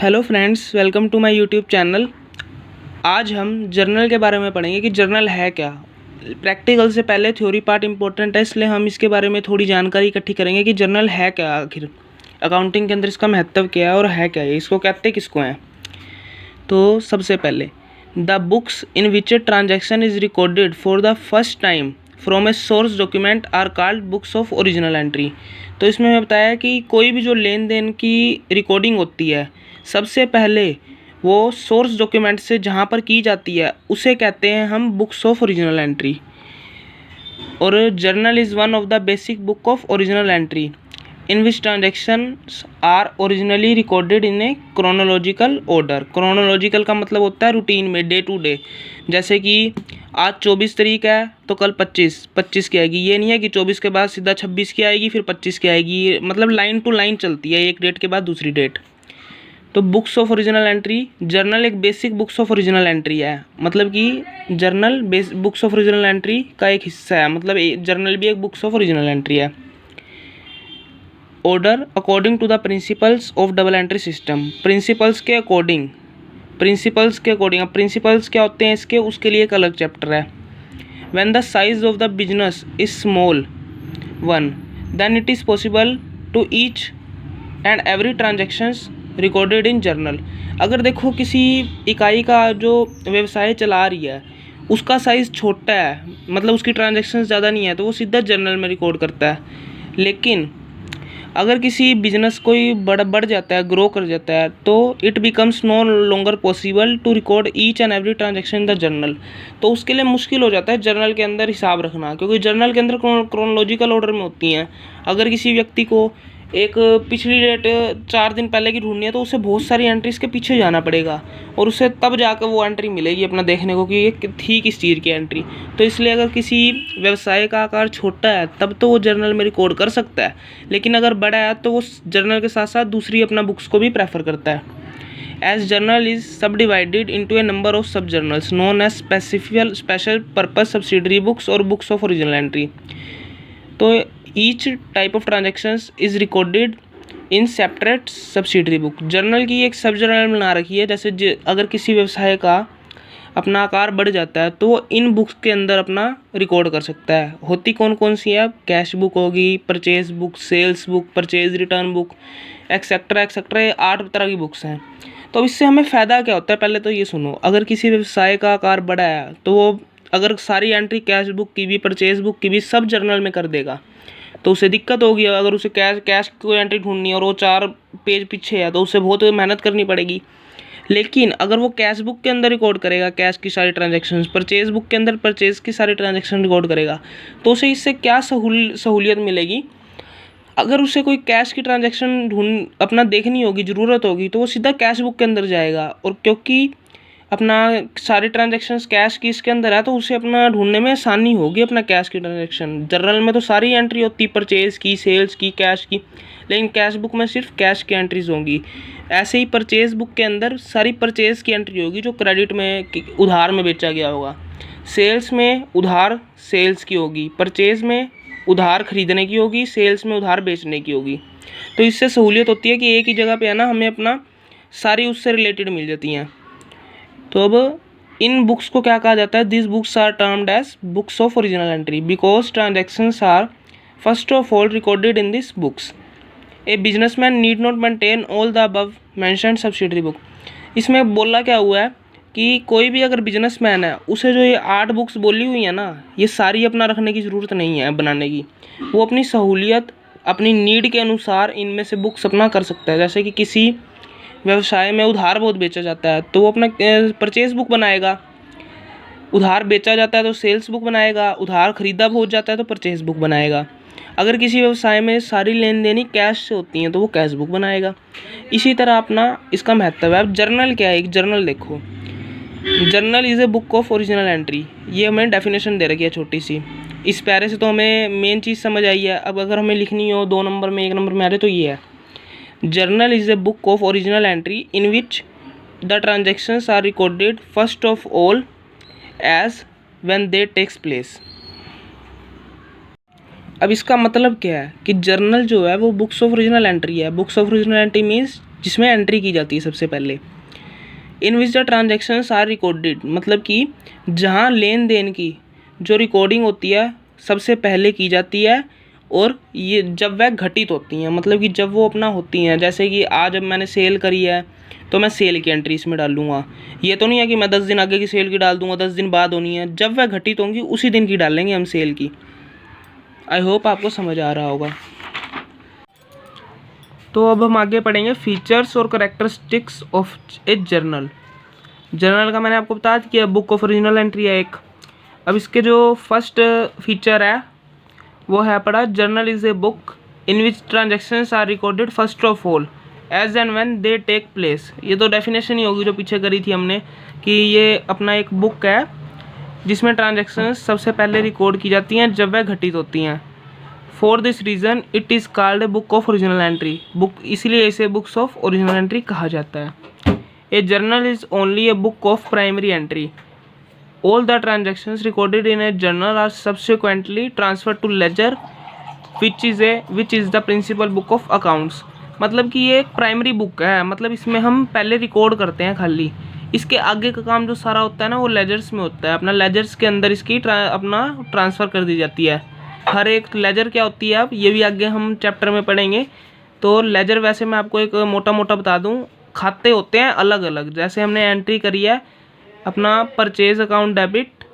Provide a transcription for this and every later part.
Hello friends, welcome to my YouTube channel. आज हम journal के बारे में पढ़ेंगे कि जर्नल है क्या। प्रैक्टिकल से पहले थ्योरी पार्ट इम्पोर्टेंट है, इसलिए हम इसके बारे में थोड़ी जानकारी इकट्ठी करेंगे कि जर्नल है क्या, आखिर अकाउंटिंग के अंदर इसका महत्व क्या है और है क्या, इसको कहते किसको हैं। तो सबसे पहले the books in which a transaction is recorded for the first time from a source document are called books of original entry. तो इसमें मैं बताया कि कोई भी जो लेन देन की रिकॉर्डिंग होती है सबसे पहले वो सोर्स डॉक्यूमेंट से जहाँ पर की जाती है उसे कहते हैं हम बुक्स ऑफ ओरिजिनल एंट्री। और journal is one of the basic book of original entry in which transactions are originally recorded in a chronological order. Chronological का मतलब होता है रूटीन में, डे टू डे। जैसे कि आज 24 तारीख है तो कल 25 की आएगी। ये नहीं है कि 24 के बाद सीधा 26 की आएगी फिर 25 की आएगी, मतलब लाइन टू लाइन चलती है, एक डेट के बाद दूसरी डेट। तो books of original entry, journal एक basic books of original entry है, मतलब कि journal books of original entry का एक हिस्सा है, मतलब जर्नल भी एक बुक्स ऑफ ओरिजिनल एंट्री है। Order according to the principles of double entry system, principles के अकॉर्डिंग। अब प्रिंसिपल्स क्या होते हैं इसके, उसके लिए एक अलग चैप्टर है। When the size of the business is small one then it is possible to each and every transactions recorded in journal. अगर देखो किसी इकाई का जो व्यवसाय चला रही है उसका साइज़ छोटा है, मतलब उसकी ट्रांजैक्शंस ज़्यादा नहीं है, तो वो सीधा जर्नल में रिकॉर्ड करता है। लेकिन अगर किसी बिजनेस कोई बढ़ जाता है, ग्रो कर जाता है, तो it becomes no longer possible to record each and every transaction in the journal. तो उसके लिए मुश्किल हो जाता है जर्नल के अंदर हिसाब रखना, क्योंकि जर्नल के अंदर क्रोनोलॉजिकल ऑर्डर में होती हैं। अगर किसी व्यक्ति को एक पिछली डेट 4 दिन पहले की ढूंढनी है तो उसे बहुत सारी एंट्रीज के पीछे जाना पड़ेगा और उसे तब जाकर वो एंट्री मिलेगी अपना देखने को कि ये थी किस चीज़ की एंट्री। तो इसलिए अगर किसी व्यवसाय का आकार छोटा है तब तो वो जर्नल में रिकॉर्ड कर सकता है, लेकिन अगर बड़ा है तो वो जर्नल के साथ साथ दूसरी अपना बुक्स को भी प्रेफर करता है। As journal is subdivided into a number of sub journals known as special purpose subsidiary books और बुक्स ऑफ ओरिजिनल एंट्री। तो each type of transactions is recorded in separate subsidiary book. Journal की एक सब journal बना रखी है, जैसे अगर किसी व्यवसाय का अपना आकार बढ़ जाता है तो वो इन बुक्स के अंदर अपना रिकॉर्ड कर सकता है। होती कौन कौन सी है, कैश बुक होगी, purchase book, sales book, purchase return book, etcetera etcetera, 8 तरह की बुक्स हैं। तो इससे हमें फ़ायदा क्या होता है, पहले तो ये सुनो। अगर किसी व्यवसाय का आकार बढ़ा है तो वो अगर सारी एंट्री कैश बुक की भी, परचेज बुक की भी सब जर्नल में कर देगा तो उसे दिक्कत होगी। अगर उसे कैश की कोई एंट्री ढूंढनी है और वो 4 पेज पीछे है तो उसे बहुत मेहनत करनी पड़ेगी। लेकिन अगर वो कैश बुक के अंदर रिकॉर्ड करेगा कैश की सारी ट्रांजैक्शंस, परचेज बुक के अंदर परचेज की सारी ट्रांजैक्शन रिकॉर्ड करेगा, तो उसे इससे क्या सहूलियत मिलेगी। अगर उसे कोई कैश की ट्रांजैक्शन अपना देखनी होगी, ज़रूरत होगी, तो वो सीधा कैश बुक के अंदर जाएगा। और क्योंकि अपना सारी ट्रांजैक्शंस कैश की इसके अंदर है तो उसे अपना ढूंढने में आसानी होगी अपना कैश की ट्रांजैक्शन। जर्नल में तो सारी एंट्री होती, परचेज की, सेल्स की, कैश की, लेकिन कैश बुक में सिर्फ कैश की एंट्रीज होंगी। ऐसे ही परचेज बुक के अंदर सारी परचेज की एंट्री होगी जो क्रेडिट में, उधार में बेचा गया होगा। सेल्स में उधार सेल्स की होगी, परचेज में उधार खरीदने की होगी, सेल्स में उधार बेचने की होगी। तो इससे सहूलियत होती है कि एक ही जगह पे है ना, हमें अपना सारी उससे रिलेटेड मिल जाती हैं। तो अब इन बुक्स को क्या कहा जाता है, this books are termed as books of original entry because transactions are first of all recorded in this books. A businessman need not maintain all the above mentioned subsidiary book. इसमें बोला क्या हुआ है कि कोई भी अगर बिजनेसमैन है उसे जो ये 8 बुक्स बोली हुई है ना, ये सारी अपना रखने की ज़रूरत नहीं है बनाने की। वो अपनी सहूलियत, अपनी नीड के अनुसार इनमें से बुक्स अपना कर सकता है। जैसे कि किसी व्यवसाय में उधार बहुत बेचा जाता है तो वो अपना परचेज बुक बनाएगा, उधार बेचा जाता है तो सेल्स बुक बनाएगा, उधार खरीदा बहुत जाता है तो परचेज बुक बनाएगा। अगर किसी व्यवसाय में सारी लेन देन ही कैश से होती हैं तो वो कैश बुक बनाएगा। इसी तरह अपना इसका महत्व है। अब जर्नल क्या है, एक जर्नल देखो, journal is a book of original entry. ये हमें डेफिनेशन दे रखी है छोटी सी, इस प्यारे से तो हमें मेन चीज़ समझ आई है। अब अगर हमें लिखनी हो 2 नंबर में, 1 नंबर में आ रहे तो ये है, journal is a book of original entry in which the transactions are recorded first of all as when they takes place। अब इसका मतलब क्या है कि जर्नल जो है वो बुक्स ऑफ ओरिजिनल एंट्री है। Books of original entry means जिसमें एंट्री की जाती है सबसे पहले। In which the transactions are recorded, मतलब कि जहाँ लेन देन की जो रिकॉर्डिंग होती है सबसे पहले की जाती है, और ये जब वह घटित होती हैं, मतलब कि जब वो अपना होती हैं, जैसे कि आज अब मैंने सेल करी है तो मैं सेल की एंट्री इसमें डाल लूँगा। ये तो नहीं है कि मैं 10 दिन आगे की सेल की डाल दूँगा, 10 दिन बाद होनी है, जब वह घटित होंगी उसी दिन की डालेंगे हम सेल की। आई होप आपको समझ आ रहा होगा। तो अब हम आगे पढ़ेंगे फीचर्स और characteristics of A journal. Journal का मैंने आपको बता दिया, बुक ऑफ ओरिजिनल एंट्री है एक। अब इसके जो फर्स्ट फीचर है वो है पढ़ा, journal is a book in which transactions are recorded first of all as and when they take place. ये तो डेफिनेशन ही होगी जो पीछे करी थी हमने, कि ये अपना एक बुक है जिसमें ट्रांजेक्शन्स सबसे पहले रिकॉर्ड की जाती हैं जब वह घटित होती हैं। For this reason it is called a book of original entry. Book इसलिए इसे बुक्स ऑफ ओरिजिनल एंट्री कहा जाता है। A journal is only a book of primary entry. All the transactions recorded in a journal are subsequently transferred to ledger, which is the principal book of accounts। मतलब कि ये एक primary book है, मतलब इसमें हम पहले रिकॉर्ड करते हैं खाली, इसके आगे का काम जो सारा होता है ना वो लेजर्स में होता है। अपना लेजर्स के अंदर इसकी अपना ट्रांसफ़र कर दी जाती है। हर एक लेजर क्या होती है अब ये भी आगे हम चैप्टर में पढ़ेंगे। तो लेजर वैसे मैं आपको एक मोटा मोटा बता दूँ, खाते होते हैं अलग अलग। जैसे हमने एंट्री करी है अपना purchase account debit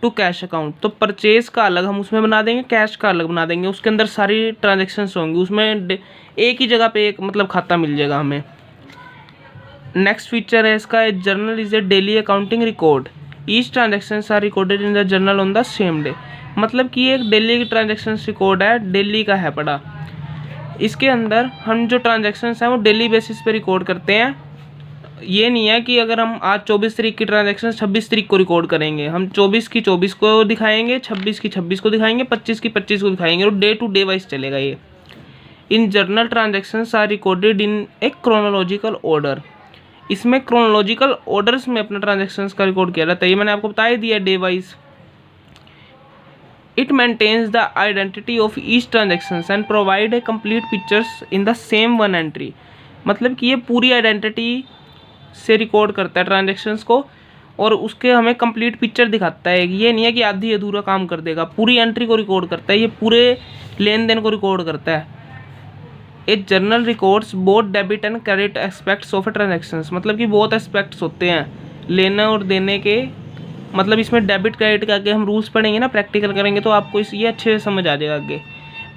to cash account, तो परचेज का अलग हम उसमें बना देंगे, कैश का अलग बना देंगे। उसके अंदर सारी ट्रांजेक्शन्स होंगी, उसमें एक ही जगह पे एक मतलब खाता मिल जाएगा हमें। नेक्स्ट फीचर है इसका, a journal is a daily accounting record. Each transactions are recorded in the journal on the same day. मतलब कि एक डेली की ट्रांजेक्शन्स रिकॉर्ड है, डेली का है पड़ा। इसके अंदर हम जो ट्रांजेक्शन्स हैं वो डेली बेसिस पे रिकॉर्ड करते हैं। ये नहीं है कि अगर हम आज 24 तारीख की ट्रांजैक्शन 26 तारीख को रिकॉर्ड करेंगे, हम 24 की 24 को दिखाएंगे, 26 की 26 को दिखाएंगे, 25 की 25 को दिखाएंगे, और डे टू डे वाइज चलेगा ये। In journal transactions are recorded in a chronological order. इसमें क्रोनोलॉजिकल ऑर्डर्स में अपना ट्रांजैक्शंस का रिकॉर्ड किया जाता है, ये मैंने आपको बता ही दिया day wise. It maintains the identity of each transactions and provide a complete pictures in the same one entry. मतलब कि ये पूरी आइडेंटिटी से रिकॉर्ड करता है ट्रांजैक्शंस को, और उसके हमें कंप्लीट पिक्चर दिखाता है। ये नहीं है कि आधी अधूरा काम कर देगा, पूरी एंट्री को रिकॉर्ड करता है, ये पूरे लेन देन को रिकॉर्ड करता है। A journal records both debit and credit aspects of a transactions. मतलब कि बहुत एस्पेक्ट्स होते हैं लेने और देने के, मतलब इसमें डेबिट क्रेडिट के आगे हम रूल्स पढ़ेंगे ना, प्रैक्टिकल करेंगे तो आपको ये अच्छे से समझ आ जाएगा आगे।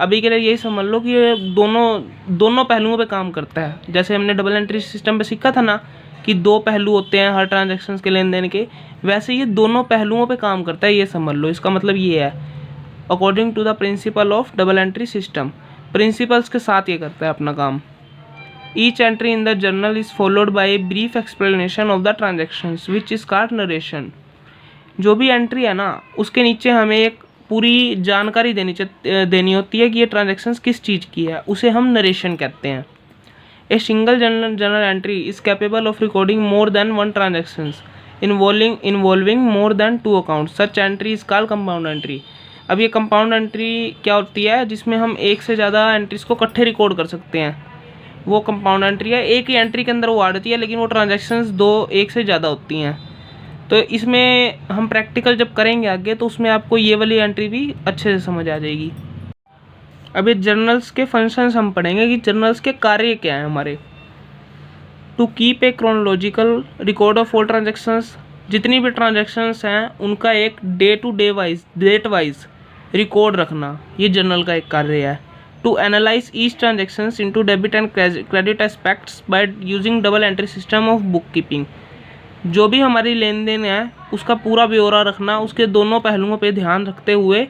अभी के लिए यही समझ लो कि ये दोनों पहलुओं पे काम करता है। जैसे हमने डबल एंट्री सिस्टम पे सीखा था ना कि दो पहलू होते हैं हर ट्रांजैक्शंस के लेन देन के, वैसे ये दोनों पहलुओं पे काम करता है, ये समझ लो। इसका मतलब ये है according to the principle of double entry system, principles के साथ ये करता है अपना काम। Each entry in the journal is followed by a brief explanation of the transactions which is called narration. जो भी एंट्री है ना उसके नीचे हमें एक पूरी जानकारी देनी होती है कि ये ट्रांजैक्शंस किस चीज़ की है, उसे हम नरेशन कहते हैं। A single journal entry is capable of recording more than one transactions involving more than two accounts. Such entry is called compound entry. अब ये कंपाउंड एंट्री क्या होती है, जिसमें हम एक से ज़्यादा एंट्रीज को इकट्ठे रिकॉर्ड कर सकते हैं, वो कंपाउंड एंट्री है। एक ही एंट्री के अंदर वो आ जाती है लेकिन वो ट्रांजैक्शंस एक से ज़्यादा होती हैं। तो इसमें हम प्रैक्टिकल जब करेंगे आगे तो उसमें आपको ये वाली एंट्री भी अच्छे से समझ आ जाएगी। अब ये जर्नल्स के फंक्शंस हम पढ़ेंगे कि जर्नल्स के कार्य क्या हैं हमारे। To keep a chronological record of all transactions, जितनी भी ट्रांजैक्शंस हैं उनका एक day to day wise date wise record रखना, ये जर्नल का एक कार्य है। To analyse each transactions into debit and credit aspects by using double entry system of book keeping. जो भी हमारी लेन देन है उसका पूरा ब्यौरा रखना, उसके दोनों पहलुओं पर ध्यान रखते हुए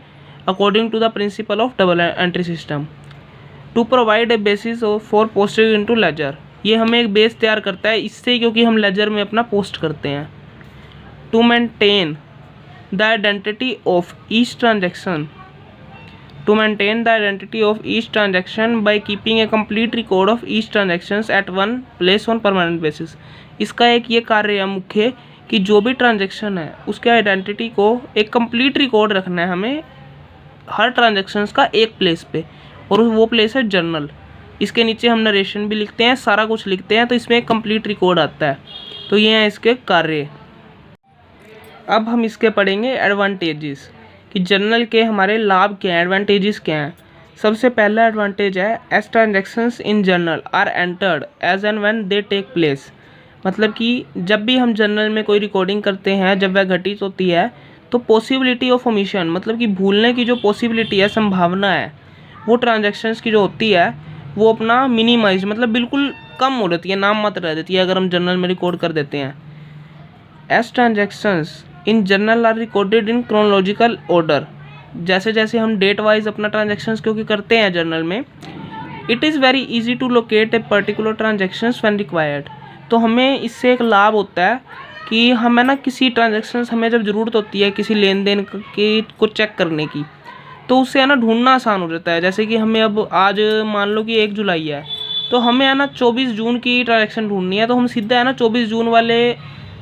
according to the principle of double entry system. To provide a basis for postage into ledger, ये हमें एक बेस तैयार करता है इससे, क्योंकि हम लेजर में अपना पोस्ट करते हैं। To maintain the identity of each transaction, to maintain the identity of each transaction by keeping a complete record of each transactions at one place on permanent basis. इसका एक ये कार्य है मुख्य कि जो भी ट्रांजैक्शन है उसके आइडेंटिटी को एक कंप्लीट रिकॉर्ड रखना है हमें हर ट्रांजैक्शंस का एक प्लेस पे, और वो प्लेस है जर्नल। इसके नीचे हम नरेशन भी लिखते हैं, सारा कुछ लिखते हैं, तो इसमें एक कंप्लीट रिकॉर्ड आता है। तो ये हैं इसके कार्य। अब हम इसके पढ़ेंगे एडवांटेजेस कि जर्नल के हमारे लाभ क्या हैं, एडवांटेजेस क्या हैं। सबसे पहला एडवांटेज है as transactions in journal are entered as and when they take place. मतलब कि जब भी हम जर्नल में कोई रिकॉर्डिंग करते हैं, जब वह घटित होती है, तो पॉसिबिलिटी ऑफ ओमिशन मतलब कि भूलने की जो पॉसिबिलिटी है, संभावना है, वो ट्रांजैक्शंस की जो होती है वो अपना मिनिमाइज मतलब बिल्कुल कम हो जाती है, नाम मात्र रह जाती है अगर हम जर्नल में रिकॉर्ड कर देते हैं। As transactions in journal are recorded in chronological order. जैसे जैसे हम डेट वाइज अपना ट्रांजैक्शंस क्योंकि करते हैं जर्नल में, it is very easy to locate a particular transactions when required. तो हमें इससे एक लाभ होता है कि हमें ना किसी ट्रांजैक्शंस हमें जब ज़रूरत होती है किसी लेन देन की को चेक करने की, तो उससे है ना ढूंढना आसान हो जाता है। जैसे कि हमें अब आज मान लो कि 1 जुलाई है, तो हमें है ना 24 जून की ट्रांजैक्शन ढूंढनी है, तो हम सीधा है ना 24 जून वाले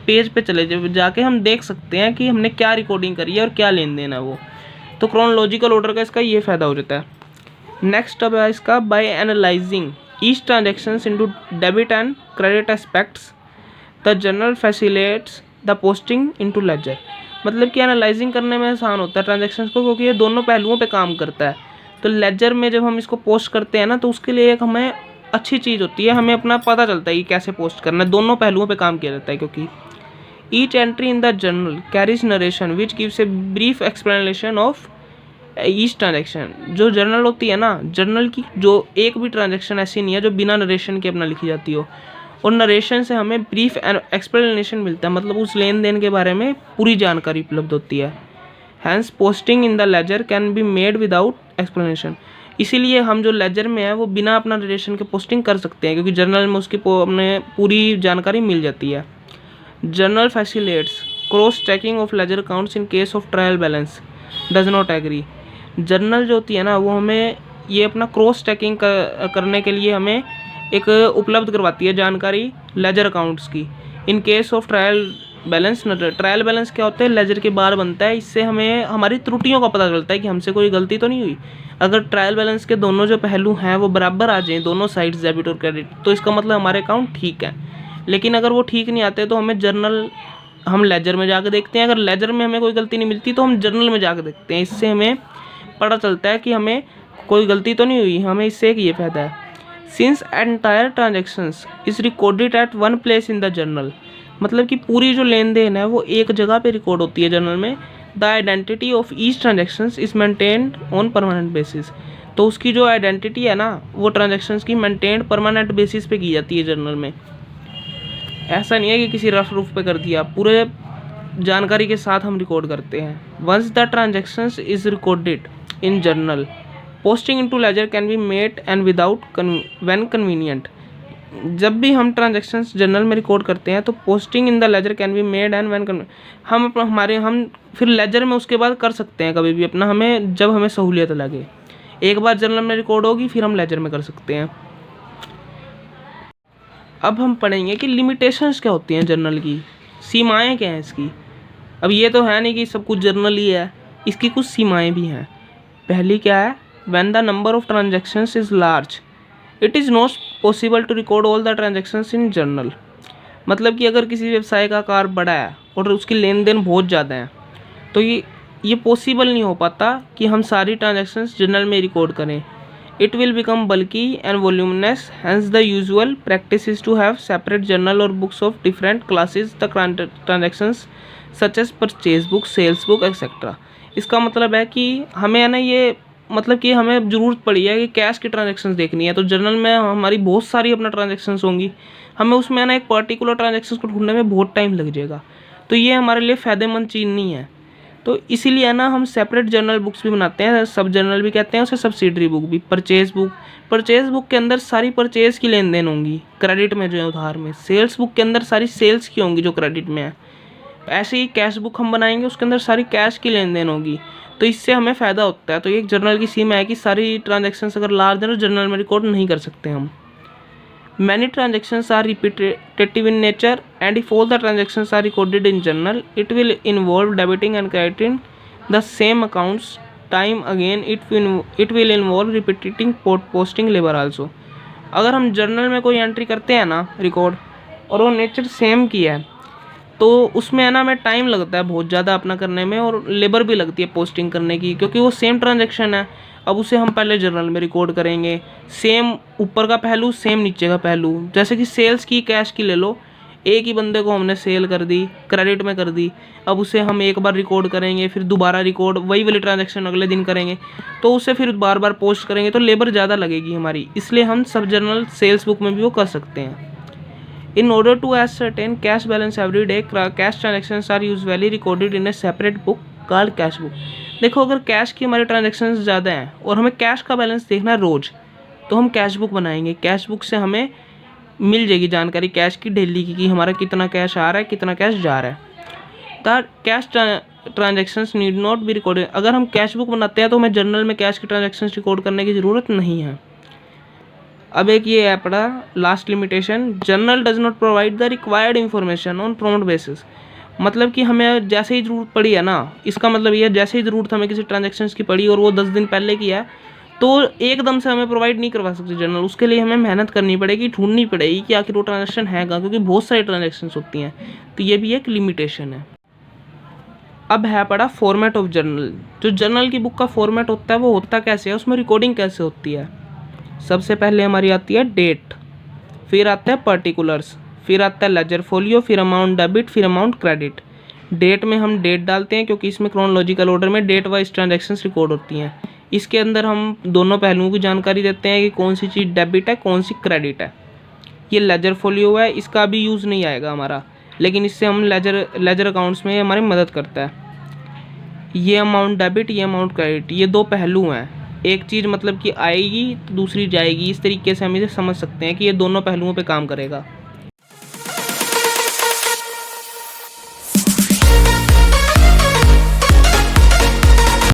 पेज पे चले जाके हम देख सकते हैं कि हमने क्या रिकॉर्डिंग करी है और क्या लेन देन है वो। तो क्रोनोलॉजिकल ऑर्डर का इसका ये फ़ायदा हो जाता है। नेक्स्ट अब है इसका by analysing each transactions into debit and credit aspects the journal facilitates the posting into ledger. मतलब कि एनालाइजिंग करने में आसान होता है ट्रांजैक्शंस को, क्योंकि ये दोनों पहलुओं पे काम करता है। तो लेजर में जब हम इसको पोस्ट करते हैं ना, तो उसके लिए एक हमें अच्छी चीज़ होती है, हमें अपना पता चलता है कि कैसे पोस्ट करना है। दोनों पहलुओं पे काम किया जाता है, क्योंकि each entry in the journal carries narration which gives A brief explanation of each transaction. जो जर्नल होती है ना, जर्नल की जो एक भी ट्रांजैक्शन ऐसी नहीं है जो बिना नरेशन के अपना लिखी जाती हो, और नरेशन से हमें ब्रीफ एक्सप्लेनेशन मिलता है, मतलब उस लेन देन के बारे में पूरी जानकारी उपलब्ध होती है। Hence posting in the ledger can be made without explanation. इसीलिए हम जो लेजर में है वो बिना अपना नरेशन के पोस्टिंग कर सकते हैं, क्योंकि जर्नल में उसकी अपने पूरी जानकारी मिल जाती है। Journal facilitates cross checking of ledger accounts in case of trial balance does not agree. Journal जो होती है ना, वो हमें ये अपना क्रॉस चेकिंग करने के लिए हमें एक उपलब्ध करवाती है जानकारी लेजर अकाउंट्स की। इन case of trial balance, trial balance क्या होता है, लेजर के बार बनता है, इससे हमें हमारी त्रुटियों का पता चलता है कि हमसे कोई गलती तो नहीं हुई। अगर ट्रायल बैलेंस के दोनों जो पहलू हैं वो बराबर आ जाएं, दोनों साइड्स डेबिट और क्रेडिट, तो इसका मतलब हमारे अकाउंट ठीक है। लेकिन अगर वो ठीक नहीं आते तो हमें जर्नल हम लेजर में जाकर देखते हैं। अगर लेजर में हमें कोई गलती नहीं मिलती तो हम जर्नल में जाकर देखते हैं। इससे हमें पता चलता है कि हमें कोई गलती तो नहीं हुई। हमें इससे एक ये फ़ायदा है, since entire transactions is recorded at one place in the journal. मतलब कि पूरी जो लेन देन है वो एक जगह पे रिकॉर्ड होती है जर्नल में। The identity of each transactions is maintained on permanent basis. तो उसकी जो आइडेंटिटी है ना, वो ट्रांजेक्शन्स की मेंटेन्ड परमानेंट बेसिस पे की जाती है जर्नल में। ऐसा नहीं है कि किसी रफ रूफ पे कर दिया, पूरे जानकारी के साथ हम रिकॉर्ड करते हैं। Once the transactions is recorded in journal, posting into ledger can be made and without when convenient. जब भी हम ट्रांजेक्शन्स जर्नल में रिकॉर्ड करते हैं तो posting in the ledger can be made and when हम फिर लेजर में उसके बाद कर सकते हैं कभी भी अपना, हमें जब हमें सहूलियत लगे। एक बार जर्नल में रिकॉर्ड होगी फिर हम लेजर में कर सकते हैं। अब हम पढ़ेंगे कि लिमिटेशंस क्या होती हैं जर्नल की, सीमाएं क्या हैं इसकी। अब ये तो है नहीं कि सब कुछ जर्नल ही है, इसकी कुछ सीमाएं भी हैं। पहली क्या है, when the number of transactions is large it is not possible to record all the transactions in journal. मतलब कि अगर किसी व्यवसाय का आकार बड़ा है और उसकी लेन देन बहुत ज़्यादा है, तो ये पॉसिबल नहीं हो पाता कि हम सारी ट्रांजैक्शंस जर्नल में रिकॉर्ड करें। It will become bulky and voluminous, hence the usual practice is to have separate journal or books of different classes the transactions such as purchase book, sales book, etc. इसका मतलब है कि हमें है ना ये मतलब कि हमें ज़रूरत पड़ी है कि कैश की ट्रांजेक्शन्स देखनी है, तो जर्नल में हमारी बहुत सारी अपना ट्रांजेक्शन्स होंगी, हमें उसमें है ना एक पर्टिकुलर ट्रांजेक्शन्स को ढूंढने में बहुत टाइम लग जाएगा, तो ये हमारे लिए फ़ायदेमंद चीज़ नहीं है। तो इसीलिए है ना हम सेपरेट जर्नल बुक्स भी बनाते हैं, सब जर्नल भी कहते हैं उसे, सब्सिडरी बुक भी। परचेज बुक के अंदर सारी परचेज की लेन देन होंगी क्रेडिट में जो है उधार में। सेल्स बुक के अंदर सारी सेल्स की होंगी जो क्रेडिट में है। ऐसे ही कैश बुक हम बनाएंगे, उसके अंदर सारी कैश की लेन देन होगी, तो इससे हमें फ़ायदा होता है। तो एक जर्नल की सीमा है कि सारी ट्रांजेक्शन्स अगर लार्ज है तो जर्नल में रिकॉर्ड नहीं कर सकते हम। Many transactions are repetitive in nature, and if all the transactions are recorded in journal, it will involve debiting and crediting the same accounts time again. It will involve repeating posting labor also. अगर हम journal में कोई entry करते हैं ना record, और वो nature same की है, तो उसमें है ना हमें टाइम लगता है बहुत ज़्यादा अपना करने में, और लेबर भी लगती है पोस्टिंग करने की, क्योंकि वो सेम ट्रांजैक्शन है। अब उसे हम पहले जर्नल में रिकॉर्ड करेंगे, सेम ऊपर का पहलू सेम नीचे का पहलू। जैसे कि सेल्स की, कैश की ले लो, एक ही बंदे को हमने सेल कर दी, क्रेडिट में कर दी, अब उसे हम एक बार रिकॉर्ड करेंगे, फिर दोबारा रिकॉर्ड वही वाली ट्रांजैक्शन अगले दिन करेंगे, तो उसे फिर बार बार पोस्ट करेंगे तो लेबर ज़्यादा लगेगी हमारी। इसलिए हम सब जर्नल सेल्स बुक में भी वो कर सकते हैं। In order to ascertain cash balance every day, cash transactions are usually recorded in a separate book called cash book। देखो, अगर कैश की हमारी ट्रांजेक्शन्स ज़्यादा हैं और हमें कैश का बैलेंस देखना है रोज़, तो हम कैश बुक बनाएंगे। कैश बुक से हमें मिल जाएगी जानकारी कैश की डेली की, कि हमारा कितना कैश आ रहा है, कितना कैश जा रहा है। The cash transactions need not be recorded. अगर हम कैश बुक बनाते हैं तो हमें जर्नल में कैश की ट्रांजेक्शन्स रिकॉर्ड करने की ज़रूरत नहीं है। अब एक ये है पड़ा last limitation, journal does not provide the required information on prompt basis. मतलब कि हमें जैसे ही ज़रूरत पड़ी है ना, इसका मतलब ये है जैसे ही ज़रूरत हमें किसी ट्रांजेक्शन्स की पड़ी और वो 10 दिन पहले की है, तो एकदम से हमें प्रोवाइड नहीं करवा सकती जर्नल। उसके लिए हमें मेहनत करनी पड़ेगी, ढूंढनी पड़ेगी कि आखिर वो ट्रांजेक्शन है कहाँ, क्योंकि बहुत सारी ट्रांजेक्शन्स होती हैं, तो ये भी एक लिमिटेशन है। अब है पड़ा फॉर्मेट ऑफ जर्नल। जो जर्नल की बुक का फॉर्मेट होता है वो होता कैसे है, उसमें रिकॉर्डिंग कैसे होती है। सबसे पहले हमारी आती है डेट, फिर आता है पर्टिकुलर्स, फिर आता है लेजर फोलियो, फिर अमाउंट डेबिट, फिर अमाउंट क्रेडिट। डेट में हम डेट डालते हैं क्योंकि इसमें क्रोनोलॉजिकल ऑर्डर में डेट वाइज ट्रांजैक्शंस रिकॉर्ड होती हैं। इसके अंदर हम दोनों पहलुओं की जानकारी देते हैं कि कौन सी चीज़ डेबिट है, कौन सी क्रेडिट है। ये लेजर फोलियो है, इसका अभी यूज़ नहीं आएगा हमारा, लेकिन इससे हम लेजर अकाउंट्स में हमारी मदद करता है। ये अमाउंट डेबिट, ये अमाउंट क्रेडिट, ये दो पहलू हैं। एक चीज़ मतलब कि आएगी तो दूसरी जाएगी, इस तरीके से हम इसे समझ सकते हैं कि ये दोनों पहलुओं पे काम करेगा।